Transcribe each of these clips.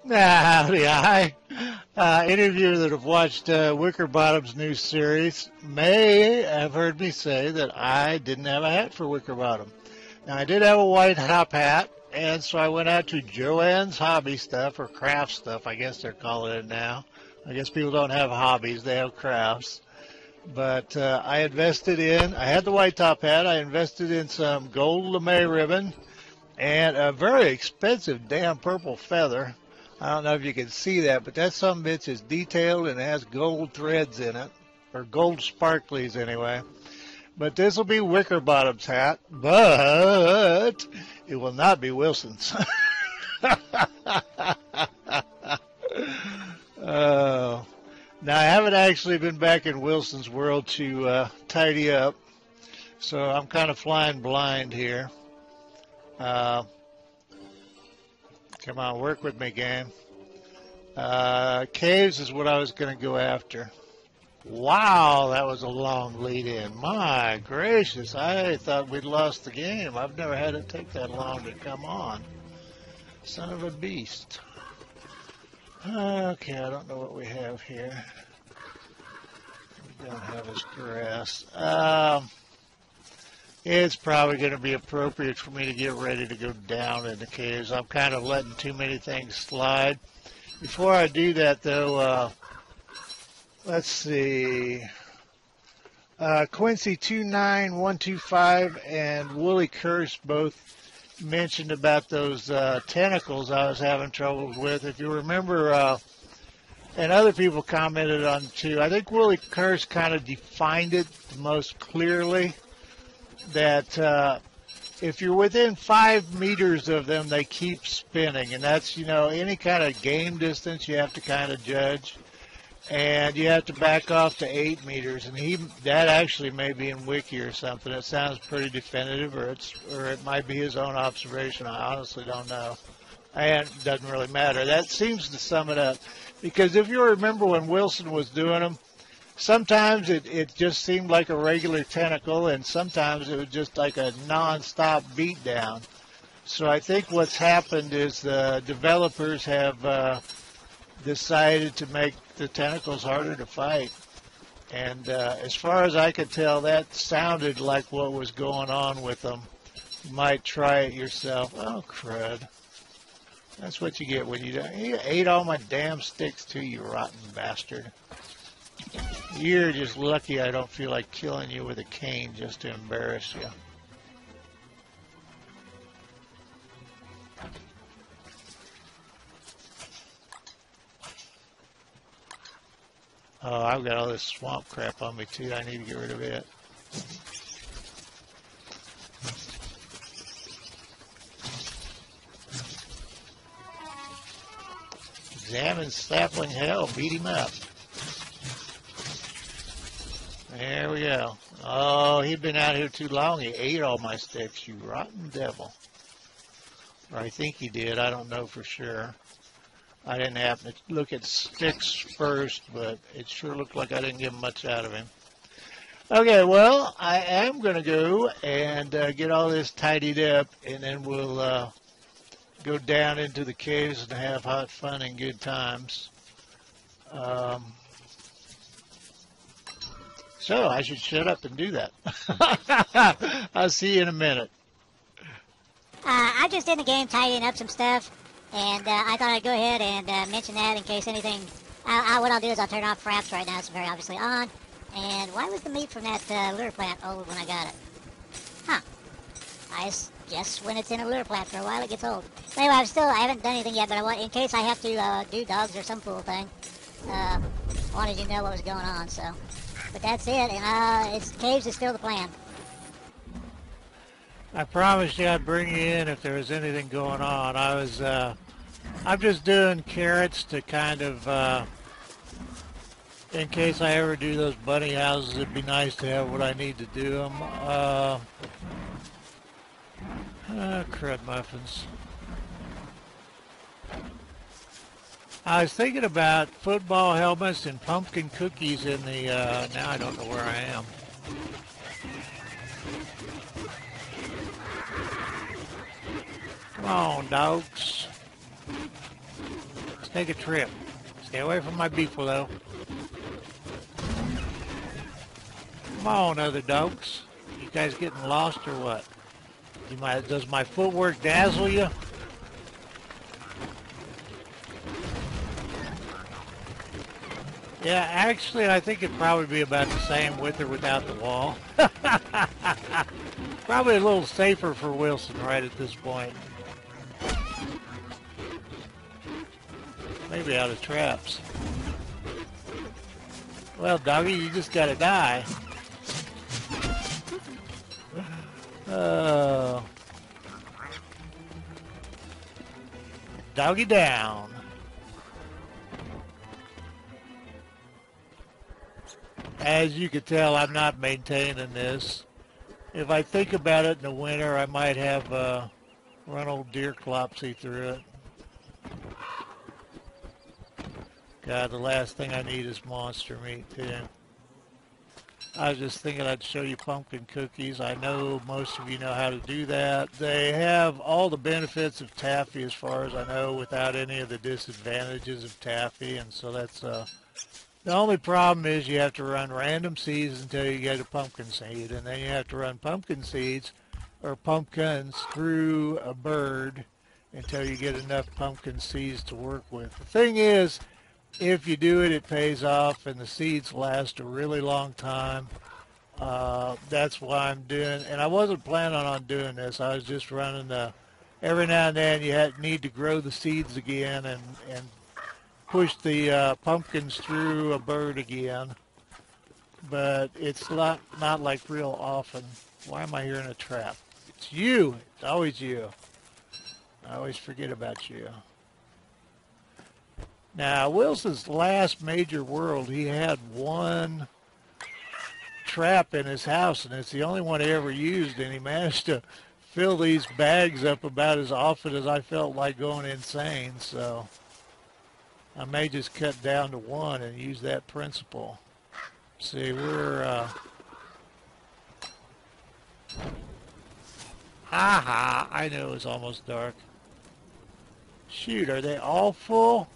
Howdy, hi. Any of you that have watched Wickerbottom's new series may have heard me say that I didn't have a hat for Wickerbottom. Now, I did have a white top hat, and so I went out to Joanne's Hobby Stuff, or craft stuff, I guess they're calling it now. I guess people don't have hobbies, they have crafts. But I had the white top hat, I invested in some gold lame ribbon, and a very expensive damn purple feather. I don't know if you can see that, but that some bitch is detailed and has gold threads in it, or gold sparklies anyway. But this will be Wickerbottom's hat, but it will not be Wilson's. Now, I haven't actually been back in Wilson's world to tidy up, so I'm kind of flying blind here. Come on, work with me, game. Caves is what I was going to go after. Wow, that was a long lead in. My gracious, I thought we'd lost the game. I've never had it take that long to come on. Son of a beast. Okay, I don't know what we have here. We don't have his grass. It's probably going to be appropriate for me to get ready to go down in the caves. I'm kind of letting too many things slide. Before I do that, though, let's see. Quincy 29125 and Wooly Curse both mentioned about those tentacles I was having trouble with. If you remember, and other people commented on it too, I think Wooly Curse kind of defined it the most clearly. That if you're within 5 meters of them, they keep spinning, and that's, any kind of game distance you have to kind of judge, and you have to back off to 8 meters, and that actually may be in Wiki or something. It sounds pretty definitive, or it might be his own observation. I honestly don't know, and it doesn't really matter. That seems to sum it up, because if you remember when Wilson was doing them, sometimes it just seemed like a regular tentacle, and sometimes it was just like a non-stop beatdown. So I think what's happened is the developers have decided to make the tentacles harder to fight. And as far as I could tell, that sounded like what was going on with them. You might try it yourself. Oh, crud. That's what you get when you ate all my damn sticks too, you rotten bastard. You're just lucky I don't feel like killing you with a cane just to embarrass you. Oh, I've got all this swamp crap on me too. I need to get rid of it. Examine sapling hell. Beat him up. There we go. Oh, he'd been out here too long. He ate all my sticks, you rotten devil. Or I think he did. I don't know for sure. I didn't happen to look at sticks first, but it sure looked like I didn't get much out of him. Okay, well, I am going to go and get all this tidied up, and then we'll go down into the caves and have hot fun and good times. So I should shut up and do that. I'll see you in a minute. I'm just in the game tidying up some stuff, and I thought I'd go ahead and mention that in case anything. What I'll do is I'll turn off fraps right now. It's very obviously on. And why was the meat from that lure plant old when I got it? Huh. I guess when it's in a lure plant for a while it gets old. But anyway, I haven't done anything yet, but in case I have to do dogs or some fool thing, wanted you to know what was going on, so. But that's it, and caves is still the plan. I promised you I'd bring you in if there was anything going on. I'm just doing carrots to kind of, in case I ever do those bunny houses, it'd be nice to have what I need to do them. Crud muffins. I was thinking about football helmets and pumpkin cookies in the, now I don't know where I am. Come on, dogs. Let's take a trip. Stay away from my beef though. Come on, other dogs. You guys getting lost or what? Does my footwork dazzle you? Yeah, actually, I think it'd probably be about the same with or without the wall. Probably a little safer for Wilson right at this point. Maybe out of traps. Well, doggy, you just gotta die. Doggy down. As you can tell, I'm not maintaining this. If I think about it in the winter, I might have run old deer clopsy through it. God, the last thing I need is monster meat, too. I was just thinking I'd show you pumpkin cookies. I know most of you know how to do that. They have all the benefits of taffy as far as I know without any of the disadvantages of taffy, and so that's the only problem is you have to run random seeds until you get a pumpkin seed, and then you have to run pumpkin seeds or pumpkins through a bird until you get enough pumpkin seeds to work with. The thing is, if you do it, it pays off, and the seeds last a really long time. That's why I'm doing, and I wasn't planning on doing this. I was just running every now and then you need to grow the seeds again and push the pumpkins through a bird again. But it's not like real often. Why am I here in a trap? It's you. It's always you. I always forget about you. Now, Wilson's last major world, he had one trap in his house, and it's the only one he ever used, and he managed to fill these bags up about as often as I felt like going insane, so I may just cut down to one and use that principle. See, we're, I knew it was almost dark. Shoot, are they all full?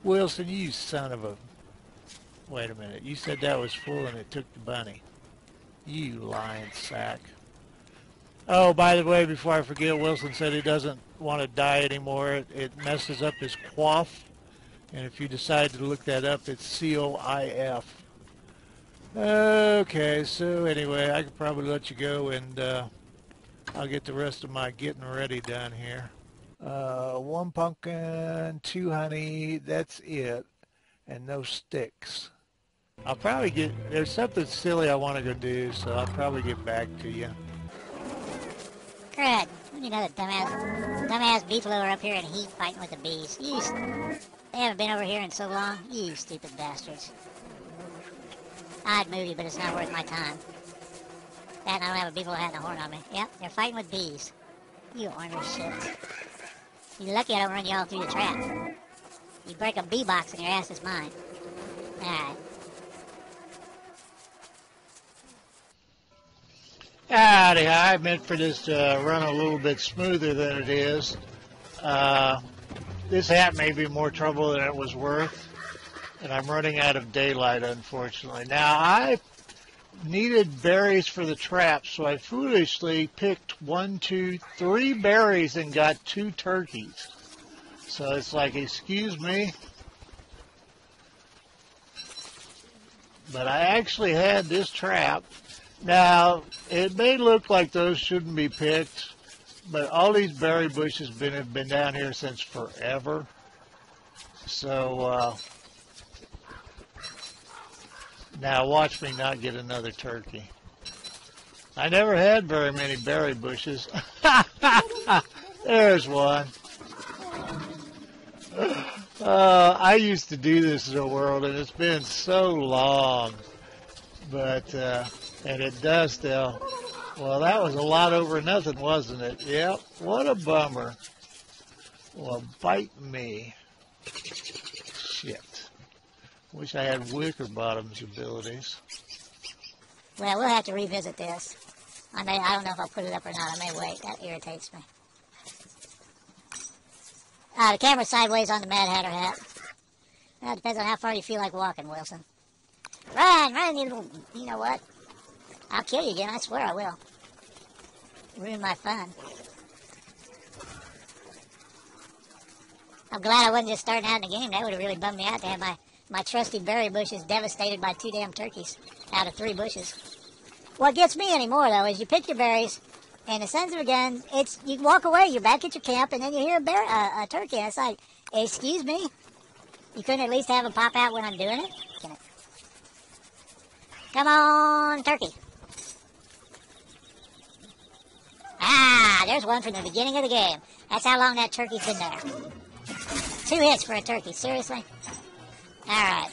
Wilson, you son of a... Wait a minute. You said that was full and it took the bunny. You lying sack. Oh, by the way, before I forget, Wilson said he doesn't want to die anymore. It messes up his quaff. And if you decide to look that up, it's C-O-I-F. Okay, so anyway, I could probably let you go and I'll get the rest of my getting ready done here. 1 pumpkin, 2 honey, that's it, and no sticks. I'll probably there's something silly I want to go do, so I'll probably get back to you. Crud, you know the dumbass beefalo are up here in heat fighting with the bees. They haven't been over here in so long. You stupid bastards. I'd move you, but it's not worth my time. That and I don't have a beefalo hat and a horn on me. Yep, they're fighting with bees. You ornery shit. You're lucky I don't run you all through the trap. You break a bee box and your ass is mine. Alright. Howdy, I meant for this to run a little bit smoother than it is. This hat may be more trouble than it was worth, and I'm running out of daylight, unfortunately. Now, I needed berries for the trap, so I foolishly picked 1, 2, 3 berries and got 2 turkeys. So it's like, excuse me, but I actually had this trap. Now, it may look like those shouldn't be picked, but all these berry bushes have been down here since forever. So, now watch me not get another turkey. I never had very many berry bushes. There's one. I used to do this in the world, and it's been so long. But, and it does still. Well, that was a lot over nothing, wasn't it? Yep. What a bummer. Well, bite me. Shit. Wish I had Wickerbottom's abilities. Well, we'll have to revisit this. I don't know if I'll put it up or not. I may wait. That irritates me. The camera's sideways on the Mad Hatter hat. Well, it depends on how far you feel like walking, Wilson. Run, you know what? I'll kill you again, I swear I will. Ruin my fun. I'm glad I wasn't just starting out in the game. That would have really bummed me out to have my trusty berry bushes devastated by 2 damn turkeys out of 3 bushes. What gets me anymore, though, is you pick your berries, and the sons of a gun, you walk away, you're back at your camp, and then you hear a turkey, and it's like, excuse me? You couldn't at least have them pop out when I'm doing it? Come on, turkey. Ah, there's one from the beginning of the game. That's how long that turkey's been there. 2 hits for a turkey, seriously? Alright.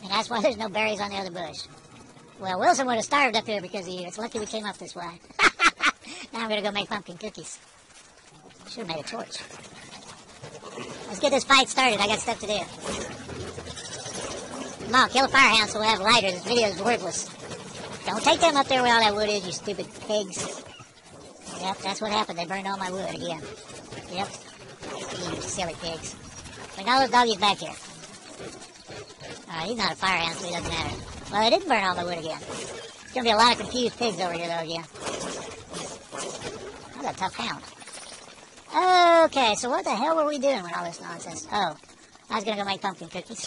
And that's why there's no berries on the other bush. Well, Wilson would have starved up here because of you. It's lucky we came up this way. Now I'm going to go make pumpkin cookies. Should have made a torch. Let's get this fight started. I got stuff to do. Come on, kill a firehound so we'll have lighters. This video is worthless. Don't take them up there where all that wood is, you stupid pigs. Yep, that's what happened. They burned all my wood again. Yep. You silly pigs. Bring all those doggies back here. Alright, he's not a firehound, so he doesn't matter. Well, they didn't burn all my wood again. There's going to be a lot of confused pigs over here, though, again. That's a tough hound. Okay, so what the hell were we doing with all this nonsense? Oh, I was going to go make pumpkin cookies.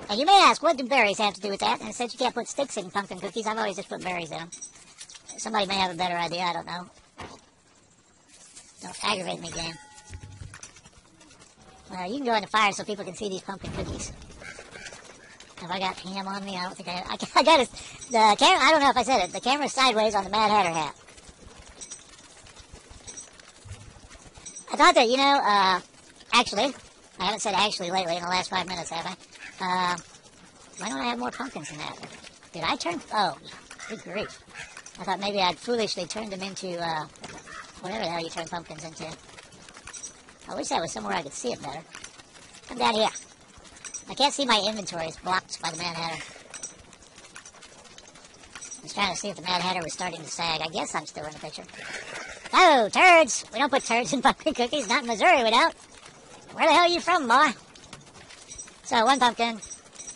And you may ask, what do berries have to do with that? And since you can't put sticks in pumpkin cookies, I've always just put berries in them. Somebody may have a better idea, I don't know. Don't aggravate me, game. Well, you can go in the fire so people can see these pumpkin cookies. Have I got ham on me? I don't think I got it. The camera, I don't know if I said it. The camera's sideways on the Mad Hatter hat. I thought that, you know, actually, I haven't said actually lately in the last 5 minutes, have I? Why don't I have more pumpkins than that? Did I turn? Oh, good grief. I thought maybe I'd foolishly turned them into, whatever the hell you turn pumpkins into. I wish that was somewhere I could see it better. Come down here. I can't see my inventory. It's blocked by the Mad Hatter. I was trying to see if the Mad Hatter was starting to sag. I guess I'm still in the picture. Oh, turds! We don't put turds in pumpkin cookies. Not in Missouri, we don't. Where the hell are you from, boy? So, 1 pumpkin,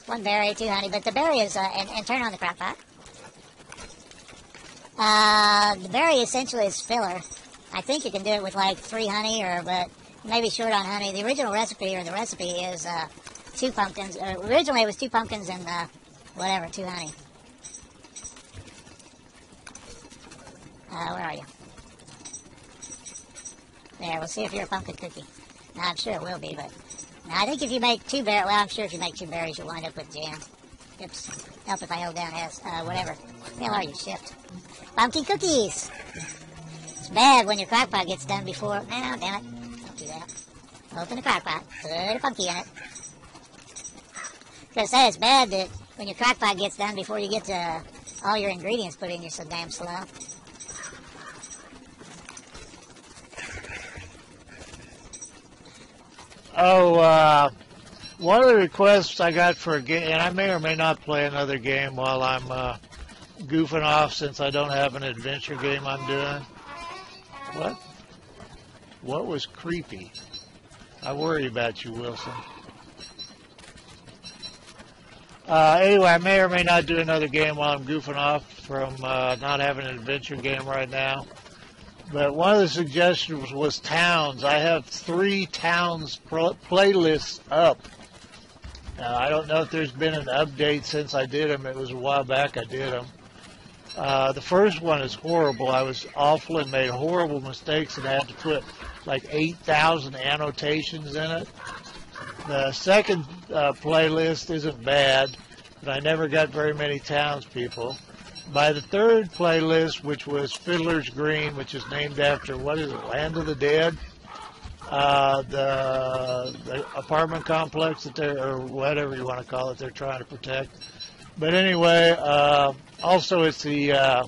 1 berry, 2 honey. But the berry is, and turn on the crock pot. The berry essentially is filler. I think you can do it with like 3 honey, but maybe short on honey. The original recipe, or the recipe is 2 pumpkins. Originally it was 2 pumpkins and 2 honey. Where are you? There, we'll see if you're a pumpkin cookie. Now, I'm sure it will be, but now, I think if you make 2 berries, well, I'm sure if you make 2 berries, you'll wind up with jam. Oops. Help if I hold down S, whatever. The hell are you, shift? Pumpkin cookies! It's bad when your crock pot gets done before... No, damn it. Don't do that. Open the crock pot. Put a pumpkin in it. I was going to say, it's bad that when your crock pot gets done before you get to all your ingredients put in, you're so damn slow. Oh, one of the requests I got for a game, and I may or may not play another game while I'm goofing off since I don't have an adventure game I'm doing. What? What was creepy? I worry about you, Wilson. Anyway, I may or may not do another game while I'm goofing off from not having an adventure game right now. But one of the suggestions was towns. I have 3 towns playlists up. I don't know if there's been an update since I did them. It was a while back I did them. The first one is horrible. I was awful and made horrible mistakes and had to put like 8,000 annotations in it. The second playlist isn't bad, but I never got very many townspeople. By the third playlist, which was Fiddler's Green, which is named after, what is it, Land of the Dead? The apartment complex that they're, or whatever you want to call it, they're trying to protect. But anyway, also it's the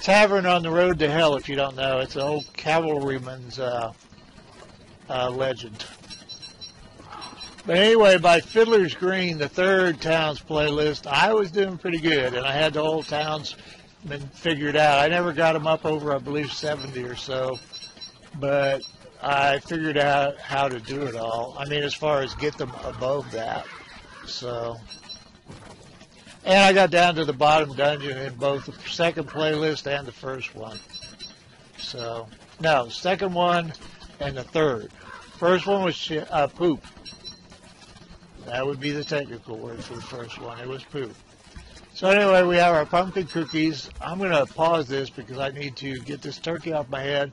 Tavern on the Road to Hell, if you don't know. It's an old cavalryman's legend. But anyway, by Fiddler's Green, the third towns playlist, I was doing pretty good, and I had the whole towns been figured out. I never got them up over, I believe, 70 or so, but I figured out how to do it all. I mean, as far as get them above that. So, and I got down to the bottom dungeon in both the second playlist and the first one. So, no, second one and the third. First one was poop. That would be the technical word for the first one. It was poop. So anyway, we have our pumpkin cookies. I'm going to pause this because I need to get this turkey off my head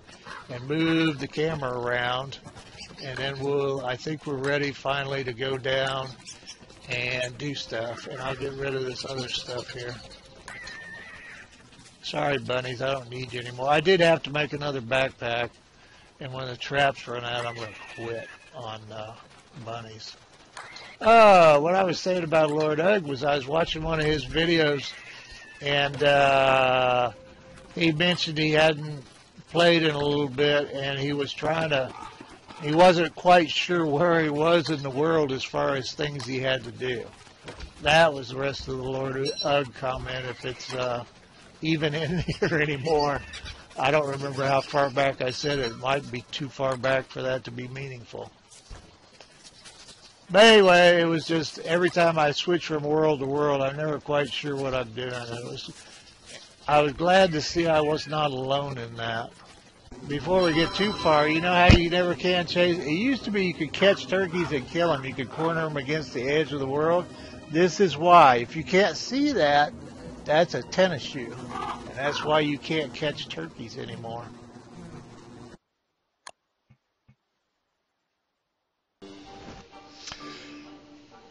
and move the camera around. And then I think we're ready finally to go down and do stuff. And I'll get rid of this other stuff here. Sorry, bunnies, I don't need you anymore. I did have to make another backpack. And when the traps run out, I'm going to quit on bunnies. What I was saying about Lord Ugg was I was watching one of his videos, and he mentioned he hadn't played in a little bit, and he wasn't quite sure where he was in the world as far as things he had to do. That was the rest of the Lord Ugg comment, if it's even in here anymore. I don't remember how far back I said it. It might be too far back for that to be meaningful. But anyway, it was just every time I switch from world to world, I'm never quite sure what I'm doing. I was glad to see I was not alone in that. Before we get too far, you know how you never can chase? It used to be you could catch turkeys and kill them. You could corner them against the edge of the world. This is why. If you can't see that, that's a tennis shoe. And that's why you can't catch turkeys anymore.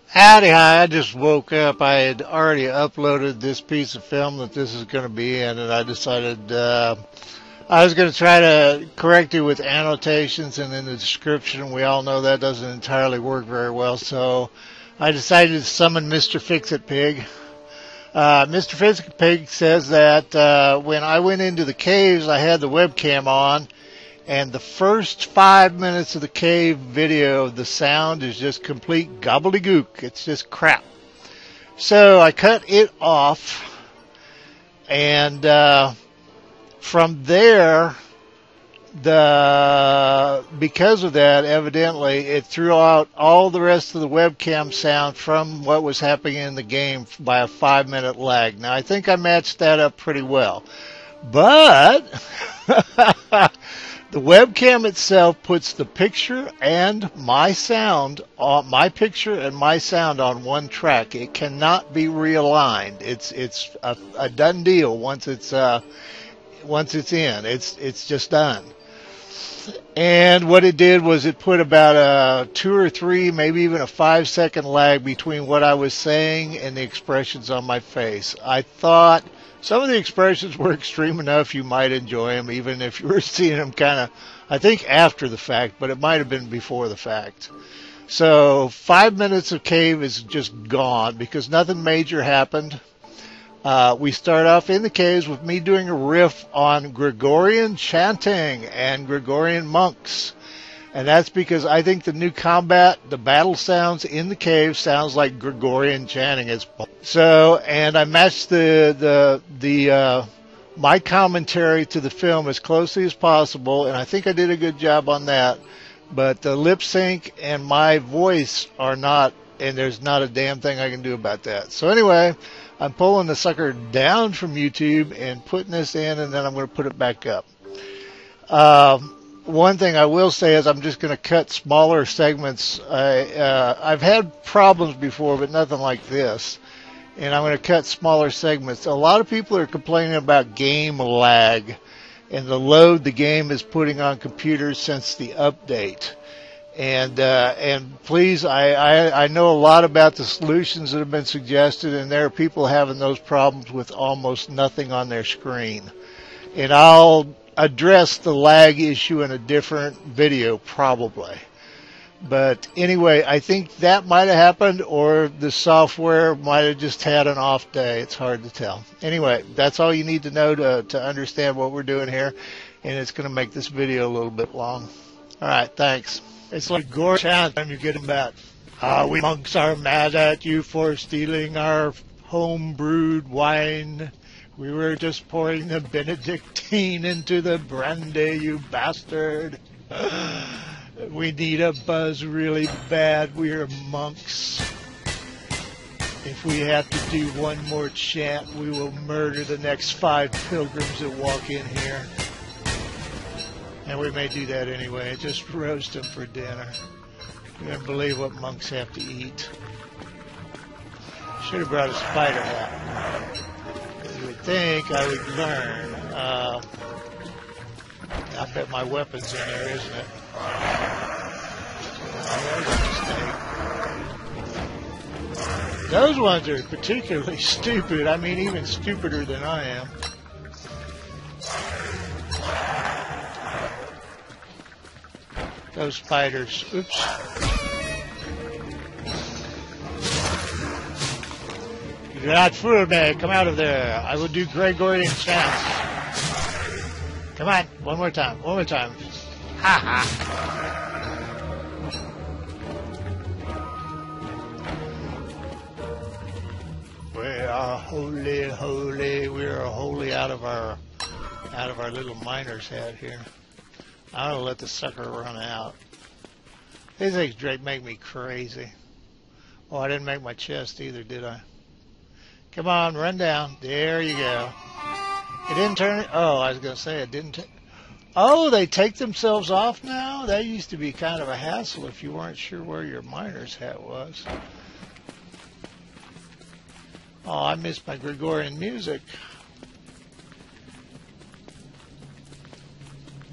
Howdy, hi. I just woke up. I had already uploaded this piece of film that this is going to be in, and I decided I was going to try to correct it with annotations and in the description. We all know that doesn't entirely work very well, so I decided to summon Mr. Fix-It-Pig. Mr. Fix-It-Pig says that when I went into the caves, I had the webcam on, and the first 5 minutes of the cave video, the sound is just complete gobbledygook. It's just crap. So I cut it off, and from there, because of that, evidently, it threw out all the rest of the webcam sound from what was happening in the game by a 5-minute lag. Now, I think I matched that up pretty well. But the webcam itself puts the picture and my sound on my picture and my sound on one track. It cannot be realigned. It's a done deal once it's in. It's just done. And what it did was it put about a 2 or 3, maybe even a 5-second lag between what I was saying and the expressions on my face. I thought some of the expressions were extreme enough you might enjoy them, even if you were seeing them kind of, I think, after the fact, but it might have been before the fact. So 5 minutes of cave is just gone because nothing major happened. We start off in the caves with me doing a riff on Gregorian chanting and Gregorian monks. And that's because I think the new combat, the battle sounds in the cave sounds like Gregorian chanting. And I matched my commentary to the film as closely as possible, and I think I did a good job on that. But the lip sync and my voice are not, and there's not a damn thing I can do about that. So anyway, I'm pulling the sucker down from YouTube and putting this in, and then I'm going to put it back up. One thing I will say is I'm just going to cut smaller segments. I've had problems before, but nothing like this. And I'm going to cut smaller segments. A lot of people are complaining about game lag and the load the game is putting on computers since the update. And please, I know a lot about the solutions that have been suggested, and there are people having those problems with almost nothing on their screen. And I'll address the lag issue in a different video, probably. But anyway, I think that might have happened, or the software might have just had an off day. It's hard to tell. Anyway, that's all you need to know to understand what we're doing here, and it's going to make this video a little bit long. All right, thanks. It's like gore chant time you get them back. We monks are mad at you for stealing our home-brewed wine. We were just pouring the Benedictine into the brandy, you bastard. We need a buzz really bad. We're monks. If we have to do one more chant, we will murder the next 5 pilgrims that walk in here. And we may do that anyway. Just roast them for dinner. You can't believe what monks have to eat. Should have brought a spider hat. You would think I would learn. I bet my weapon's in there, isn't it? That was a mistake. Those ones are particularly stupid. I mean, even stupider than I am. Those spiders. Oops. You do not fool me. Come out of there. I will do Gregorian chants. Come on. One more time. One more time. Ha ha. We are holy, holy. We are holy out of our little miner's hat here. I'm gonna let the sucker run out. These things make me crazy. Oh, I didn't make my chest either, did I? Come on, run down. There you go. It didn't turn it. Oh, I was gonna say it didn't. Oh, they take themselves off now? That used to be kind of a hassle if you weren't sure where your miner's hat was. Oh, I missed my Gregorian music.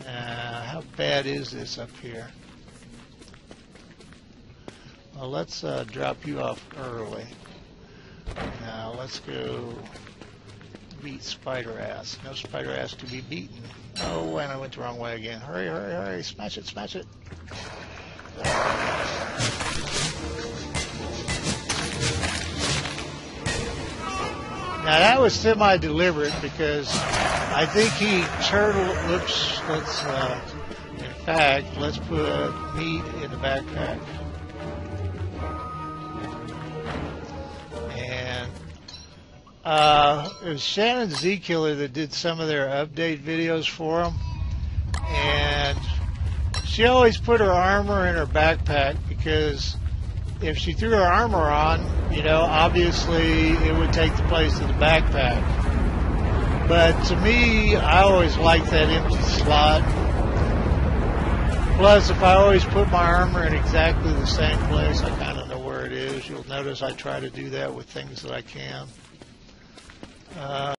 How bad is this up here? Well, let's drop you off early. Now, let's go beat spider ass. No spider ass to be beaten. Oh, and I went the wrong way again. Hurry, hurry, hurry. Smash it, smash it. Now, that was semi-deliberate because I think he Oops. Let's, in fact, let's put meat in the backpack. And it was Shannon Z Killer that did some of their update videos for them. And she always put her armor in her backpack because if she threw her armor on, you know, obviously it would take the place of the backpack. But to me, I always like that empty slot. Plus, if I always put my armor in exactly the same place, I kind of know where it is. You'll notice I try to do that with things that I can.